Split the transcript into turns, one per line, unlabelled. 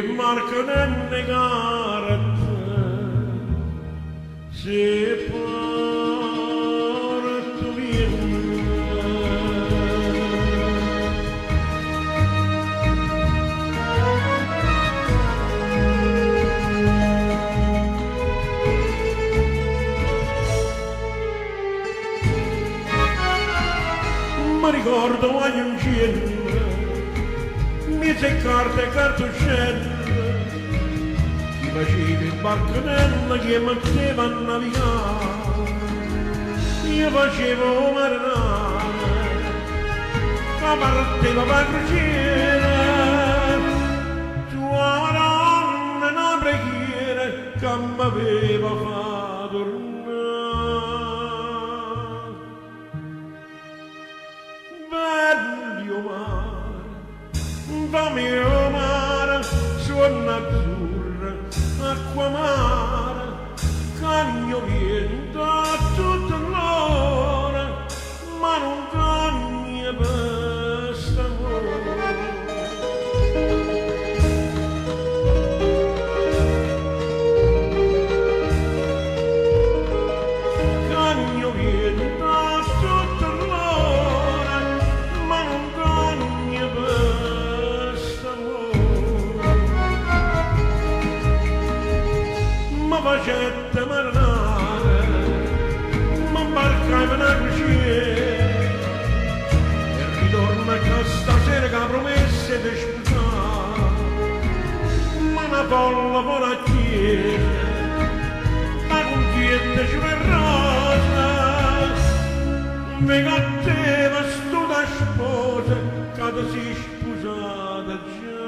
marca nelle carte se porto via mi ricordo quando un cielo mise carte e cartuccelle chi faceva in barcanella che metteva a navigare io facevo marinare ma parteva per crociera tua donna una preghiera che mi aveva fatto tornare bello mare fammi mare suona azzurra acqua mare cagno viento a tutta l'ora ma non cagna per st'amore cagno viento a tutta l'ora ma non cagna per st'amore ma facette marinare ma barcai per una crociera e ritorno che stasera che promesse di sposare ma una folla poracchiera ma con chiede ci verrosa mi catteva sto da sposa che si sposata già